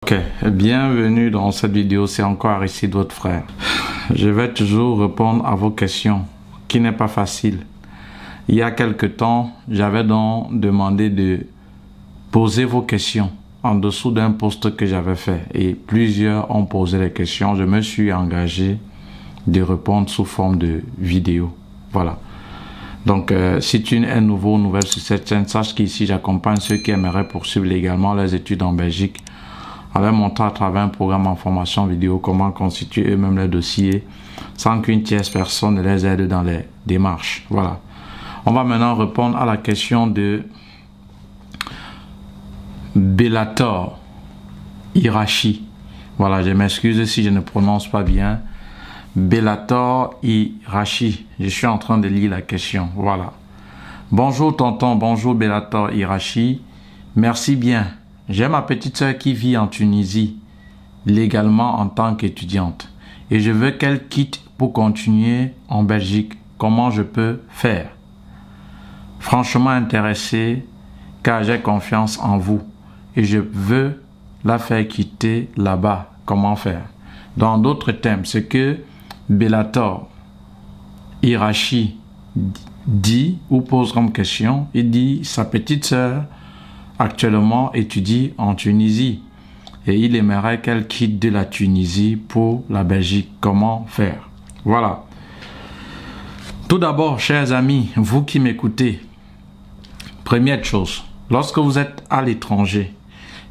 Ok, bienvenue dans cette vidéo, c'est encore Aristide, votre frère. Je vais toujours répondre à vos questions, qui n'est pas facile. Il y a quelque temps, j'avais donc demandé de poser vos questions en dessous d'un post que j'avais fait. Et plusieurs ont posé les questions. Je me suis engagé de répondre sous forme de vidéo. Voilà. Donc, si tu es nouvelle sur cette chaîne, sache qu'ici, j'accompagne ceux qui aimeraient poursuivre légalement leurs études en Belgique, avec montré à travers un programme en formation vidéo comment constituer eux-mêmes les dossiers sans qu'une tierce personne ne les aide dans les démarches. Voilà. On va maintenant répondre à la question de Bellator Irachi. Voilà, je m'excuse si je ne prononce pas bien. Bellator Irachi. Je suis en train de lire la question. Voilà. Bonjour tonton, bonjour Bellator Irachi. Merci bien. J'ai ma petite sœur qui vit en Tunisie, légalement en tant qu'étudiante. Et je veux qu'elle quitte pour continuer en Belgique. Comment je peux faire? Franchement intéressé, car j'ai confiance en vous. Et je veux la faire quitter là-bas. Comment faire? Dans d'autres termes, ce que Bellator Irachi dit ou pose comme question, il dit sa petite sœur actuellement étudie en Tunisie et il aimerait qu'elle quitte de la Tunisie pour la Belgique. Comment faire? Voilà. Tout d'abord, chers amis, vous qui m'écoutez, première chose, lorsque vous êtes à l'étranger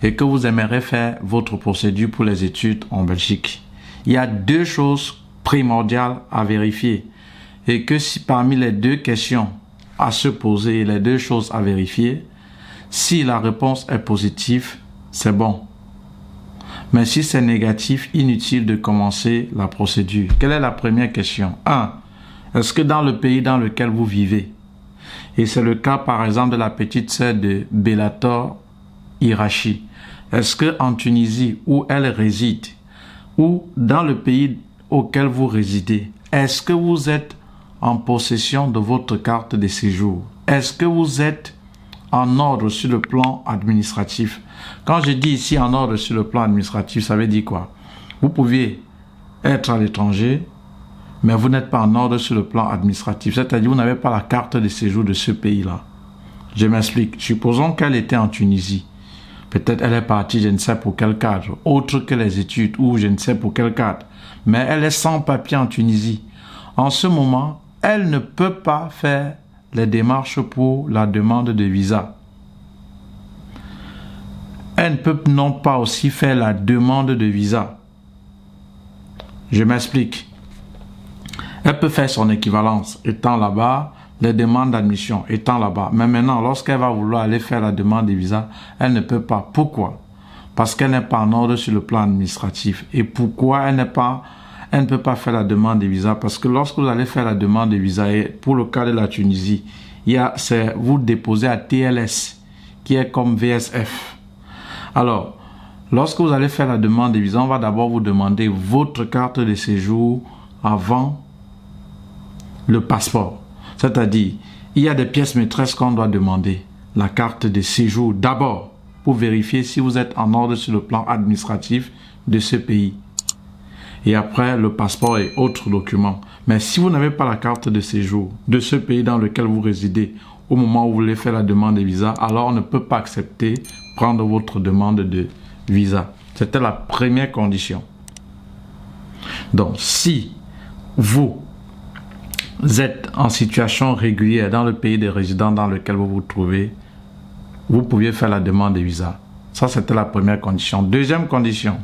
et que vous aimeriez faire votre procédure pour les études en Belgique, il y a deux choses primordiales à vérifier et que si parmi les deux questions à se poser, les deux choses à vérifier, si la réponse est positive, c'est bon. Mais si c'est négatif, inutile de commencer la procédure. Quelle est la première question? 1. Est-ce que dans le pays dans lequel vous vivez, et c'est le cas par exemple de la petite sœur de Bellator Irachi, est-ce que en Tunisie où elle réside, ou dans le pays auquel vous résidez, est-ce que vous êtes en possession de votre carte de séjour? Est-ce que vous êtes en ordre sur le plan administratif? Quand je dis ici en ordre sur le plan administratif, ça veut dire quoi? Vous pouvez être à l'étranger, mais vous n'êtes pas en ordre sur le plan administratif. C'est-à-dire vous n'avez pas la carte de séjour de ce pays-là. Je m'explique. Supposons qu'elle était en Tunisie. Peut-être elle est partie, je ne sais pour quel cadre, autre que les études, ou je ne sais pour quel cadre. Mais elle est sans papier en Tunisie. En ce moment, elle ne peut pas faire les démarches pour la demande de visa. Elle ne peut non pas aussi faire la demande de visa. Je m'explique. Elle peut faire son équivalence étant là-bas, les demandes d'admission étant là-bas. Mais maintenant, lorsqu'elle va vouloir aller faire la demande de visa, elle ne peut pas. Pourquoi? Parce qu'elle n'est pas en ordre sur le plan administratif. Et pourquoi elle ne peut pas faire la demande de visa? Parce que lorsque vous allez faire la demande de visa, et pour le cas de la Tunisie, vous déposez à TLS, qui est comme VSF. Alors, lorsque vous allez faire la demande de visa, on va d'abord vous demander votre carte de séjour avant le passeport. C'est-à-dire, il y a des pièces maîtresses qu'on doit demander. La carte de séjour d'abord, pour vérifier si vous êtes en ordre sur le plan administratif de ce pays. Et après, le passeport et autres documents. Mais si vous n'avez pas la carte de séjour de ce pays dans lequel vous résidez, au moment où vous voulez faire la demande de visa, alors on ne peut pas accepter prendre votre demande de visa. C'était la première condition. Donc, si vous êtes en situation régulière dans le pays de résidence dans lequel vous vous trouvez, vous pouviez faire la demande de visa. Ça, c'était la première condition. Deuxième condition,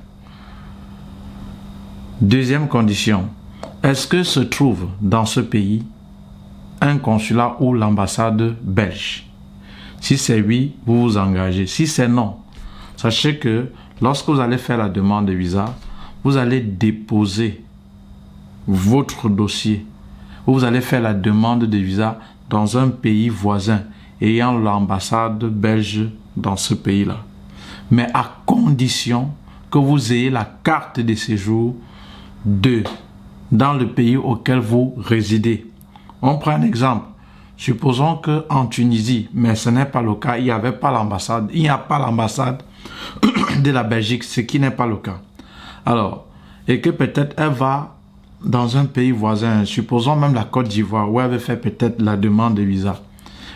est-ce que se trouve dans ce pays un consulat ou l'ambassade belge? Si c'est oui, vous vous engagez. Si c'est non, sachez que lorsque vous allez faire la demande de visa, vous allez déposer votre dossier. Vous allez faire la demande de visa dans un pays voisin ayant l'ambassade belge dans ce pays-là. Mais à condition que vous ayez la carte de séjour dans le pays auquel vous résidez. On prend un exemple. Supposons qu'en Tunisie, mais ce n'est pas le cas, il n'y a pas l'ambassade de la Belgique, ce qui n'est pas le cas. Alors, et que peut-être elle va dans un pays voisin, supposons même la Côte d'Ivoire, où elle veut faire peut-être la demande de visa,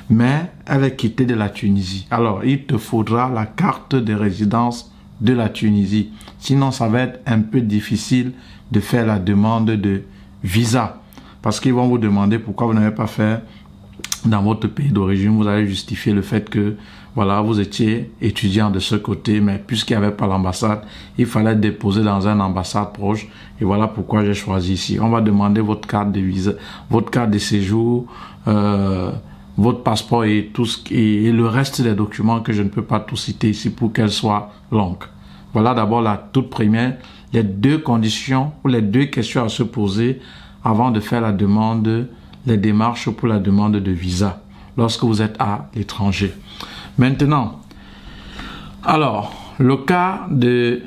mais elle est quittée de la Tunisie. Alors, il te faudra la carte de résidence de la Tunisie. Sinon, ça va être un peu difficile de faire la demande de visa. Parce qu'ils vont vous demander pourquoi vous n'avez pas fait dans votre pays d'origine. Vous allez justifier le fait que, voilà, vous étiez étudiant de ce côté, mais puisqu'il n'y avait pas l'ambassade, il fallait déposer dans une ambassade proche. Et voilà pourquoi j'ai choisi ici. On va demander votre carte de visa, votre carte de séjour, votre passeport et tout et le reste des documents que je ne peux pas tout citer ici pour qu'elle soit longue. Voilà d'abord la toute première, les deux conditions ou les deux questions à se poser avant de faire la demande, les démarches pour la demande de visa lorsque vous êtes à l'étranger. Maintenant, alors, le cas de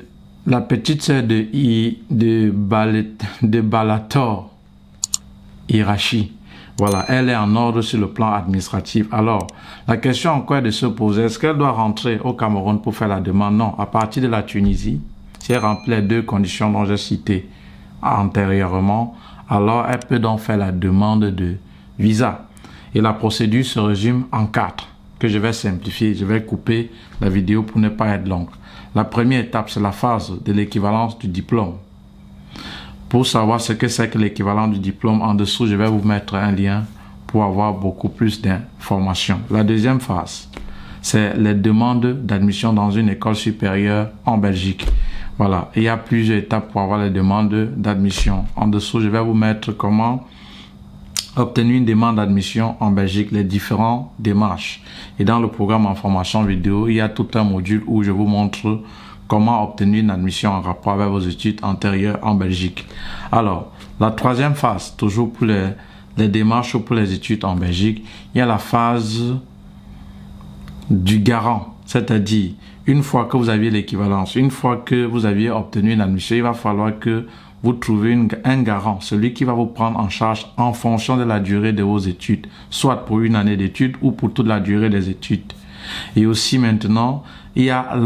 la petite sœur de Balator Hirachi, voilà, elle est en ordre sur le plan administratif. Alors, la question encore est de se poser, est-ce qu'elle doit rentrer au Cameroun pour faire la demande? Non, à partir de la Tunisie, si elle remplit les deux conditions dont j'ai citées antérieurement, alors elle peut donc faire la demande de visa. Et la procédure se résume en 4, que je vais simplifier. Je vais couper la vidéo pour ne pas être longue. La première étape, c'est la phase de l'équivalence du diplôme. Pour savoir ce que c'est que l'équivalent du diplôme, en dessous, je vais vous mettre un lien pour avoir beaucoup plus d'informations. La deuxième phase, c'est les demandes d'admission dans une école supérieure en Belgique. Voilà, il y a plusieurs étapes pour avoir les demandes d'admission. En dessous, je vais vous mettre comment obtenir une demande d'admission en Belgique, les différentes démarches. Et dans le programme en formation vidéo, il y a tout un module où je vous montre comment obtenir une admission en rapport avec vos études antérieures en Belgique. Alors, la troisième phase, toujours pour les démarches ou pour les études en Belgique, il y a la phase du garant, c'est-à-dire une fois que vous aviez l'équivalence, une fois que vous aviez obtenu une admission, il va falloir que vous trouvez un garant, celui qui va vous prendre en charge en fonction de la durée de vos études, soit pour une année d'études ou pour toute la durée des études. Et aussi maintenant, il y a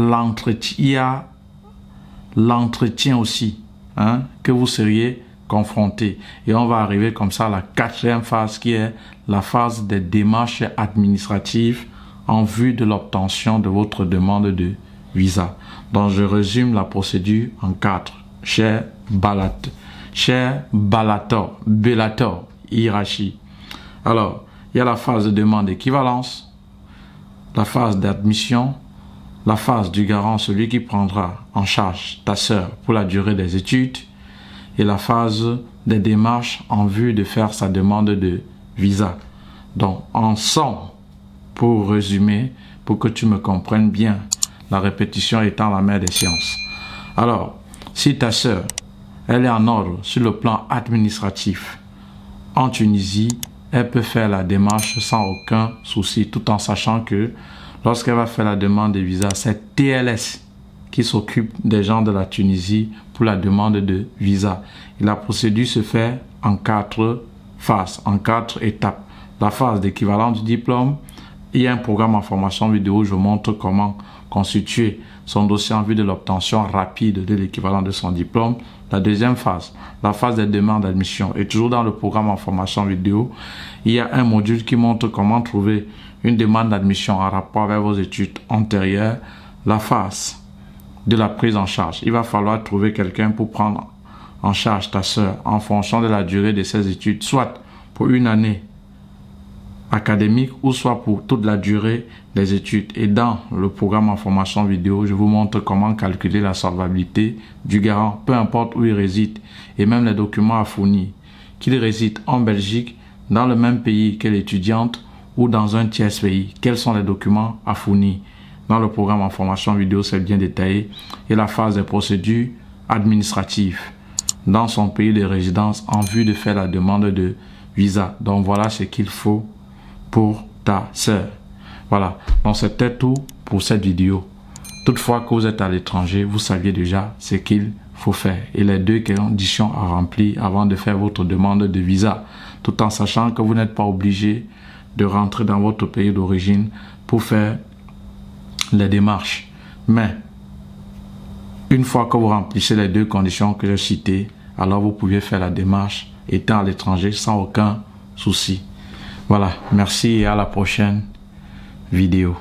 l'entretien aussi, hein, que vous seriez confronté. Et on va arriver comme ça à la quatrième phase qui est la phase des démarches administratives en vue de l'obtention de votre demande de visa. Donc je résume la procédure en 4. Cher Balator Hirachi. Alors, il y a la phase de demande d'équivalence, la phase d'admission, la phase du garant, celui qui prendra en charge ta sœur pour la durée des études, et la phase des démarches en vue de faire sa demande de visa. Donc, en somme, pour résumer, pour que tu me comprennes bien, la répétition étant la mère des sciences. Alors, si ta sœur, elle est en ordre sur le plan administratif en Tunisie, elle peut faire la démarche sans aucun souci, tout en sachant que lorsqu'elle va faire la demande de visa, c'est TLS qui s'occupe des gens de la Tunisie pour la demande de visa. Et la procédure se fait en 4 phases, en 4 étapes. La phase d'équivalent du diplôme, il y a un programme en formation vidéo où je montre comment constituer son dossier en vue de l'obtention rapide de l'équivalent de son diplôme. La deuxième phase, la phase des demandes d'admission. Et toujours dans le programme en formation vidéo, il y a un module qui montre comment trouver une demande d'admission en rapport avec vos études antérieures. La phase de la prise en charge. Il va falloir trouver quelqu'un pour prendre en charge ta sœur en fonction de la durée de ses études, soit pour une année académique ou soit pour toute la durée des études. Et dans le programme en formation vidéo, je vous montre comment calculer la solvabilité du garant, peu importe où il réside, et même les documents à fournir, qu'il réside en Belgique, dans le même pays que l'étudiante ou dans un tiers pays. Quels sont les documents à fournir? Dans le programme en formation vidéo, c'est bien détaillé. Et la phase des procédures administratives dans son pays de résidence en vue de faire la demande de visa. Donc voilà ce qu'il faut pour ta sœur. Voilà, donc c'était tout pour cette vidéo. Toutefois que vous êtes à l'étranger, vous saviez déjà ce qu'il faut faire et les 2 conditions à remplir avant de faire votre demande de visa, tout en sachant que vous n'êtes pas obligé de rentrer dans votre pays d'origine pour faire les démarches. Mais Une fois que vous remplissez les deux conditions que j'ai citées, alors vous pouvez faire la démarche étant à l'étranger sans aucun souci. Voilà, merci et à la prochaine vidéo.